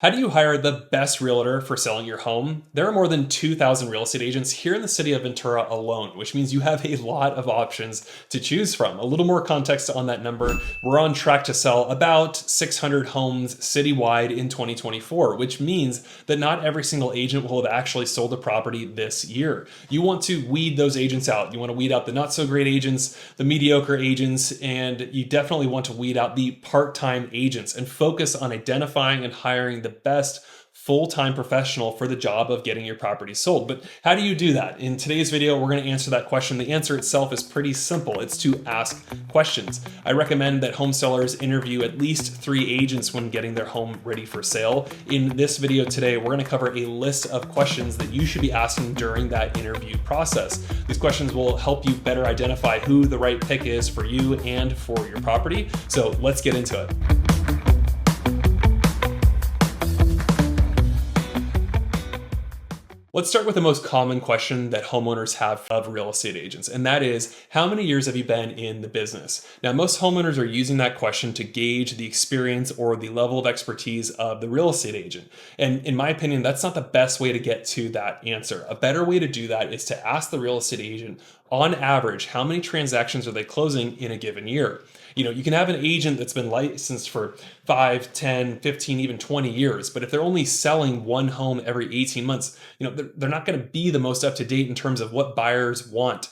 How do you hire the best realtor for selling your home? There are more than 2,000 real estate agents here in the city of Ventura alone, which means you have a lot of options to choose from. A little more context on that number, we're on track to sell about 600 homes citywide in 2024, which means that not every single agent will have actually sold a property this year. You want to weed those agents out. You want to weed out the not so great agents, the mediocre agents, and you definitely want to weed out the part-time agents and focus on identifying and hiring the best full-time professional for the job of getting your property sold. But how do you do that? In today's video, we're going to answer that question. The answer itself is pretty simple. It's to ask questions. I recommend that home sellers interview at least 3 agents when getting their home ready for sale. In this video today, we're going to cover a list of questions that you should be asking during that interview process. These questions will help you better identify who the right pick is for you and for your property. So let's get into it. Let's start with the most common question that homeowners have of real estate agents, and that is, how many years have you been in the business? Now, most homeowners are using that question to gauge the experience or the level of expertise of the real estate agent. And in my opinion, that's not the best way to get to that answer. A better way to do that is to ask the real estate agent, on average, how many transactions are they closing in a given year? You can have an agent that's been licensed for 5, 10, 15, even 20 years, but if they're only selling one home every 18 months, they're not going to be the most up to date in terms of what buyers want,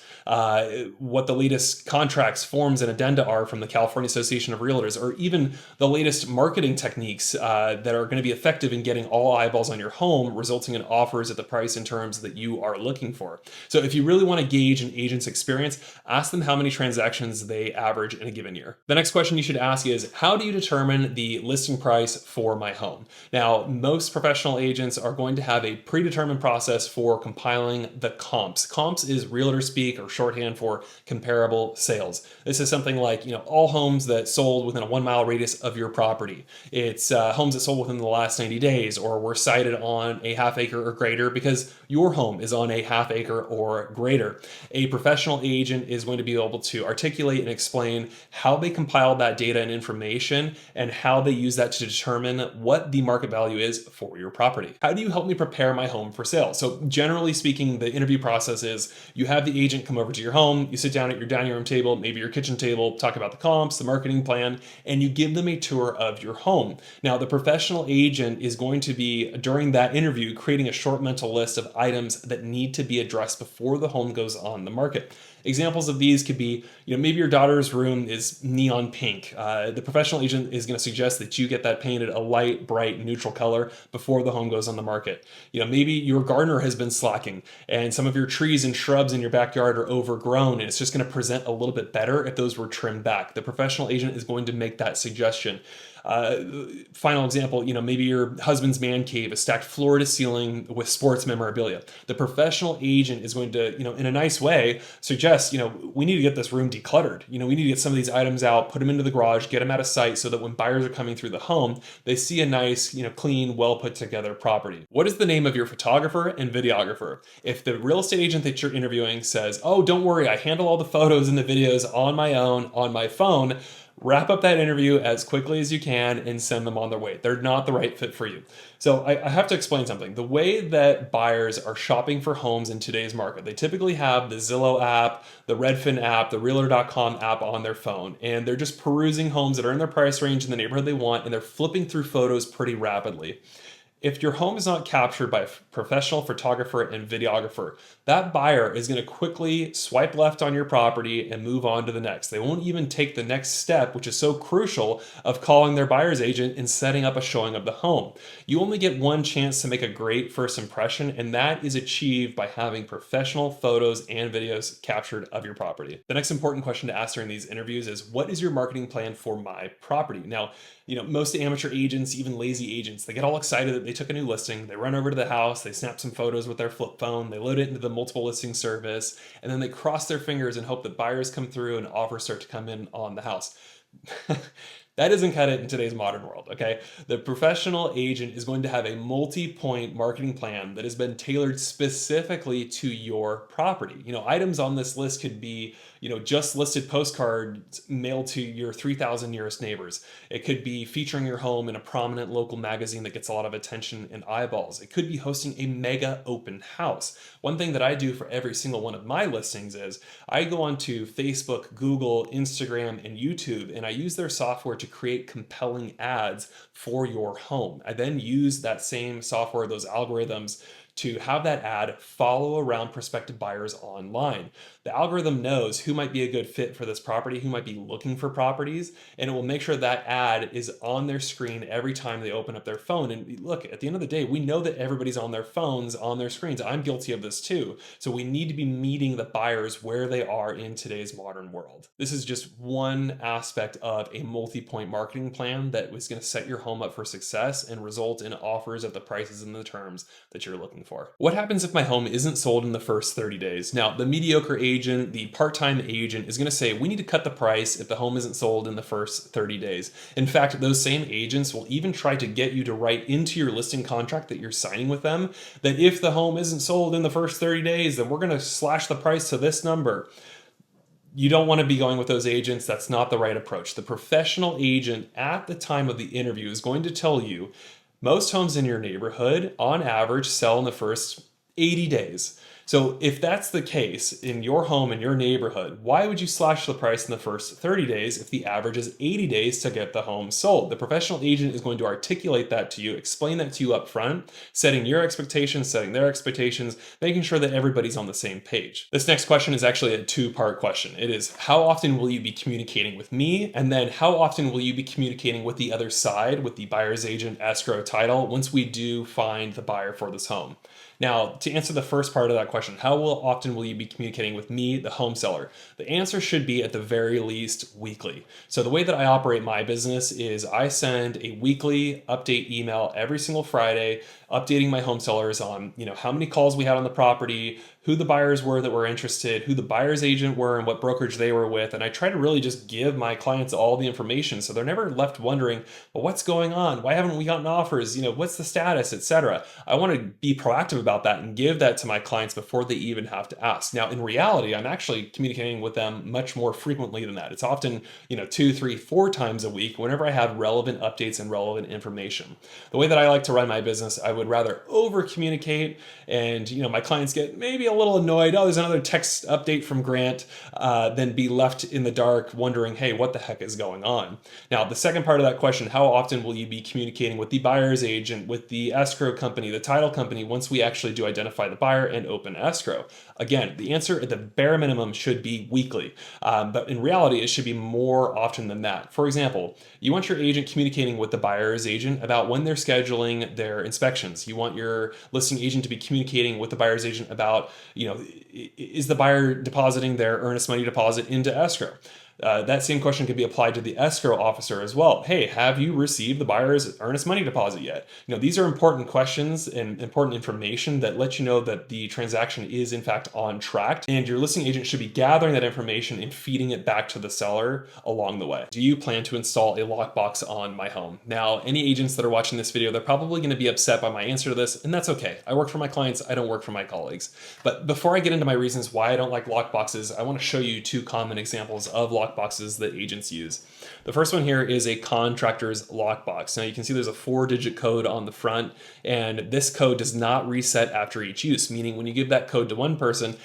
what the latest contracts, forms, and addenda are from the California Association of Realtors, or even the latest marketing techniques that are going to be effective in getting all eyeballs on your home, resulting in offers at the price and terms that you are looking for. So if you really want to gauge an agent's experience, ask them how many transactions they average in a given year. The next question you should ask is, how do you determine the listing price for my home? Now, most professional agents are going to have a predetermined process for compiling the comps. Comps is realtor speak or shorthand for comparable sales. This is something like, all homes that sold within a 1-mile radius of your property. It's homes that sold within the last 90 days or were sited on a half acre or greater because your home is on a half acre or greater. A professional agent is going to be able to articulate and explain how they compile that data and information and how they use that to determine what the market value is for your property. How do you help me prepare my home for sale? So generally speaking, the interview process is you have the agent come over to your home, you sit down at your dining room table, maybe your kitchen table, talk about the comps, the marketing plan, and you give them a tour of your home. Now, the professional agent is going to be, during that interview, creating a short mental list of items that need to be addressed before the home goes on the market. Examples of these could be, maybe your daughter's room is neon pink. The professional agent is going to suggest that you get that painted a light, bright, neutral color before the home goes on the market. Maybe your gardener has been slacking and some of your trees and shrubs in your backyard are overgrown, and it's just going to present a little bit better if those were trimmed back. The professional agent is going to make that suggestion. Final example, maybe your husband's man cave is stacked floor to ceiling with sports memorabilia. The professional agent is going to, in a nice way, suggest, we need to get this room decluttered. We need to get some of these items out, put them into the garage, get them out of sight so that when buyers are coming through the home, they see a nice, clean, well put together property. What is the name of your photographer and videographer? If the real estate agent that you're interviewing says, oh, don't worry, I handle all the photos and the videos on my own, on my phone, wrap up that interview as quickly as you can and send them on their way. They're not the right fit for you. So I have to explain something. The way that buyers are shopping for homes in today's market, they typically have the Zillow app, the Redfin app, the Realtor.com app on their phone, and they're just perusing homes that are in their price range in the neighborhood they want, and they're flipping through photos pretty rapidly. If your home is not captured by a professional photographer and videographer, that buyer is going to quickly swipe left on your property and move on to the next. They won't even take the next step, which is so crucial, of calling their buyer's agent and setting up a showing of the home. You only get one chance to make a great first impression, and that is achieved by having professional photos and videos captured of your property. The next important question to ask during these interviews is, what is your marketing plan for my property? Now, most amateur agents, even lazy agents, they get all excited that they took a new listing, they run over to the house, they snap some photos with their flip phone, they load it into the multiple listing service, and then they cross their fingers and hope that buyers come through and offers start to come in on the house. That doesn't cut it in today's modern world, okay? The professional agent is going to have a multi-point marketing plan that has been tailored specifically to your property. Items on this list could be, just listed postcards mailed to your 3,000 nearest neighbors. It could be featuring your home in a prominent local magazine that gets a lot of attention and eyeballs. It could be hosting a mega open house. One thing that I do for every single one of my listings is I go onto Facebook, Google, Instagram, and YouTube, and I use their software to create compelling ads for your home. I then use that same software, those algorithms, to have that ad follow around prospective buyers online. The algorithm knows who might be a good fit for this property, who might be looking for properties, and it will make sure that ad is on their screen every time they open up their phone. And look, at the end of the day, we know that everybody's on their phones, on their screens. I'm guilty of this too. So we need to be meeting the buyers where they are in today's modern world. This is just one aspect of a multi-point marketing plan that is going to set your home up for success and result in offers at the prices and the terms that you're looking for. What happens if my home isn't sold in the first 30 days? Now, the mediocre agent, the part-time agent is going to say, we need to cut the price if the home isn't sold in the first 30 days. In fact, those same agents will even try to get you to write into your listing contract that you're signing with them that if the home isn't sold in the first 30 days, then we're going to slash the price to this number. You don't want to be going with those agents. That's not the right approach. The professional agent at the time of the interview is going to tell you most homes in your neighborhood, on average, sell in the first 80 days. So if that's the case in your home, in your neighborhood, why would you slash the price in the first 30 days if the average is 80 days to get the home sold? The professional agent is going to articulate that to you, explain that to you up front, setting your expectations, setting their expectations, making sure that everybody's on the same page. This next question is actually a two-part question. It is, how often will you be communicating with me? And then how often will you be communicating with the other side, with the buyer's agent, escrow, title, once we do find the buyer for this home? Now, to answer the first part of that question, how often will you be communicating with me, the home seller? The answer should be at the very least weekly. So the way that I operate my business is I send a weekly update email every single Friday, updating my home sellers on, how many calls we had on the property, who the buyers were that were interested, who the buyer's agent were, and what brokerage they were with. And I try to really just give my clients all the information so they're never left wondering, well, what's going on? Why haven't we gotten offers? What's the status, etc. I want to be proactive about that and give that to my clients before they even have to ask. Now, in reality, I'm actually communicating with them much more frequently than that. It's often, 2, 3, 4 times a week whenever I have relevant updates and relevant information. The way that I like to run my business, I would rather over communicate and, my clients get maybe a little annoyed. Oh, there's another text update from Grant, than be left in the dark wondering, hey, what the heck is going on? Now, the second part of that question, how often will you be communicating with the buyer's agent, with the escrow company, the title company, once we actually do identify the buyer and open escrow? Again, the answer at the bare minimum should be weekly, but in reality, it should be more often than that. For example, you want your agent communicating with the buyer's agent about when they're scheduling their inspections. You want your listing agent to be communicating with the buyer's agent about, is the buyer depositing their earnest money deposit into escrow? That same question could be applied to the escrow officer as well. Hey, have you received the buyer's earnest money deposit yet? These are important questions and important information that let you know that the transaction is in fact on track, and your listing agent should be gathering that information and feeding it back to the seller along the way. Do you plan to install a lockbox on my home? Now, any agents that are watching this video, they're probably going to be upset by my answer to this, and that's okay. I work for my clients, I don't work for my colleagues. But before I get into my reasons why I don't like lockboxes, I want to show you 2 common examples of lockboxes that agents use. The first one here is a contractor's lockbox. Now you can see there's a 4-digit code on the front, and this code does not reset after each use, meaning when you give that code to one person,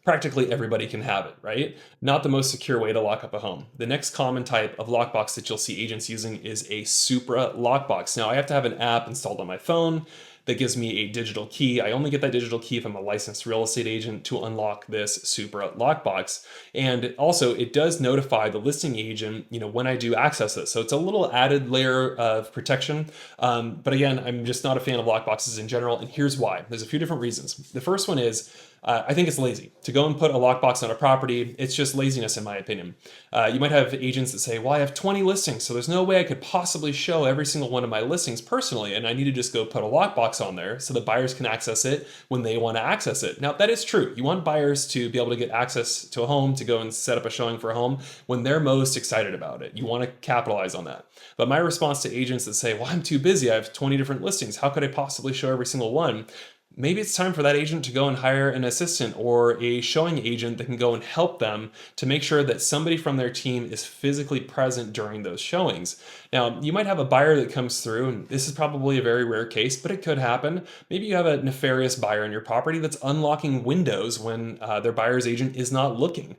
practically everybody can have it, right? Not the most secure way to lock up a home. The next common type of lockbox that you'll see agents using is a Supra lockbox. Now I have to have an app installed on my phone that gives me a digital key. I only get that digital key if I'm a licensed real estate agent to unlock this Supra lockbox. And also it does notify the listing agent, when I do access this. So it's a little added layer of protection. But again, I'm just not a fan of lockboxes in general. And here's why. There's a few different reasons. The first one is, I think it's lazy to go and put a lockbox on a property. It's just laziness in my opinion. You might have agents that say, well, I have 20 listings, so there's no way I could possibly show every single one of my listings personally, and I need to just go put a lockbox lockbox on there so that buyers can access it when they want to access it. Now, that is true. You want buyers to be able to get access to a home, to go and set up a showing for a home when they're most excited about it. You want to capitalize on that. But my response to agents that say, well, I'm too busy, I have 20 different listings, how could I possibly show every single one? Maybe it's time for that agent to go and hire an assistant or a showing agent that can go and help them to make sure that somebody from their team is physically present during those showings. Now, you might have a buyer that comes through, and this is probably a very rare case, but it could happen. Maybe you have a nefarious buyer in your property that's unlocking windows when their buyer's agent is not looking,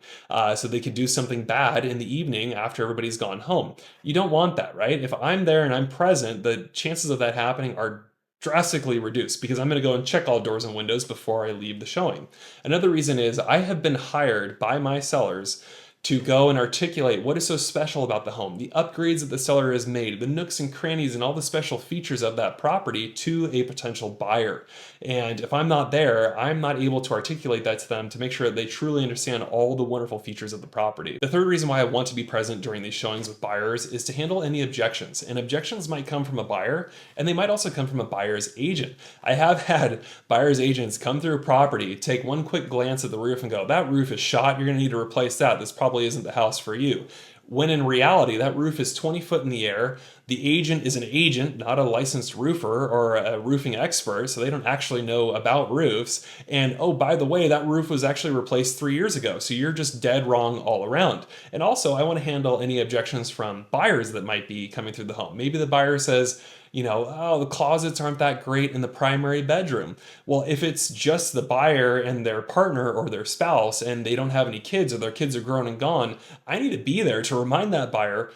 so they could do something bad in the evening after everybody's gone home. You don't want that, right? If I'm there and I'm present, the chances of that happening are drastically reduced because I'm going to go and check all doors and windows before I leave the showing. Another reason is I have been hired by my sellers to go and articulate what is so special about the home, the upgrades that the seller has made, the nooks and crannies and all the special features of that property to a potential buyer. And if I'm not there, I'm not able to articulate that to them to make sure that they truly understand all the wonderful features of the property. The third reason why I want to be present during these showings with buyers is to handle any objections. And objections might come from a buyer, and they might also come from a buyer's agent. I have had buyer's agents come through a property, take one quick glance at the roof and go, that roof is shot, you're gonna need to replace that. This probably isn't the house for you. When in reality, that roof is 20 foot in the air. The agent is an agent, not a licensed roofer or a roofing expert, so they don't actually know about roofs. And oh, by the way, that roof was actually replaced 3 years ago, so you're just dead wrong all around. And also, I want to handle any objections from buyers that might be coming through the home. Maybe the buyer says, oh, the closets aren't that great in the primary bedroom. Well, if it's just the buyer and their partner or their spouse and they don't have any kids or their kids are grown and gone, I need to be there to remind that buyer,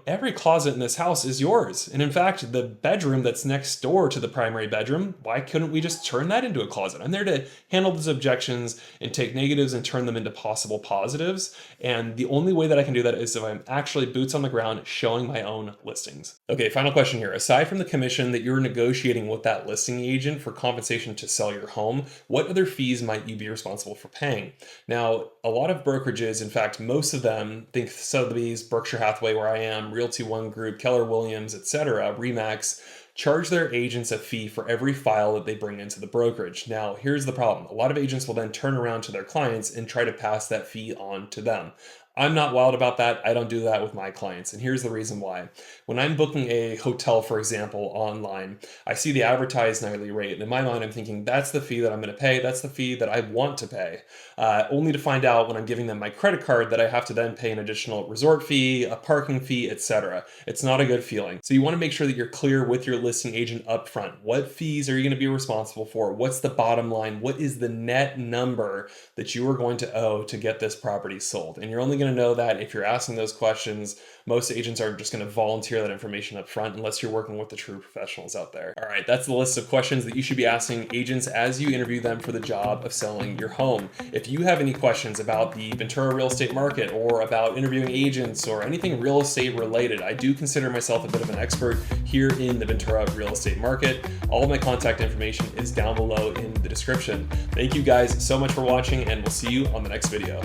every closet in this house is yours. And in fact, the bedroom that's next door to the primary bedroom, why couldn't we just turn that into a closet? I'm there to handle those objections and take negatives and turn them into possible positives. And the only way that I can do that is if I'm actually boots on the ground showing my own listings. Okay, final question here. Aside from the commission that you're negotiating with that listing agent for compensation to sell your home, what other fees might you be responsible for paying? Now, a lot of brokerages, in fact, most of them, think Sotheby's, Berkshire Hathaway, where I am, Realty One Group, Keller Williams, etc., Remax, charge their agents a fee for every file that they bring into the brokerage. Now, here's the problem. A lot of agents will then turn around to their clients and try to pass that fee on to them. I'm not wild about that. I don't do that with my clients. And here's the reason why. When I'm booking a hotel, for example, online, I see the advertised nightly rate. And in my mind, I'm thinking, that's the fee that I'm going to pay. That's the fee that I want to pay. Only to find out when I'm giving them my credit card that I have to then pay an additional resort fee, a parking fee, etc. It's not a good feeling. So you want to make sure that you're clear with your listing agent upfront. What fees are you going to be responsible for? What's the bottom line? What is the net number that you are going to owe to get this property sold? And you're only going to know that if you're asking those questions. Most agents aren't just going to volunteer that information up front unless you're working with the true professionals out there. All right, that's the list of questions that you should be asking agents as you interview them for the job of selling your home. If you have any questions about the Ventura real estate market or about interviewing agents or anything real estate related, I do consider myself a bit of an expert here in the Ventura real estate market. All of my contact information is down below in the description. Thank you guys so much for watching, and we'll see you on the next video.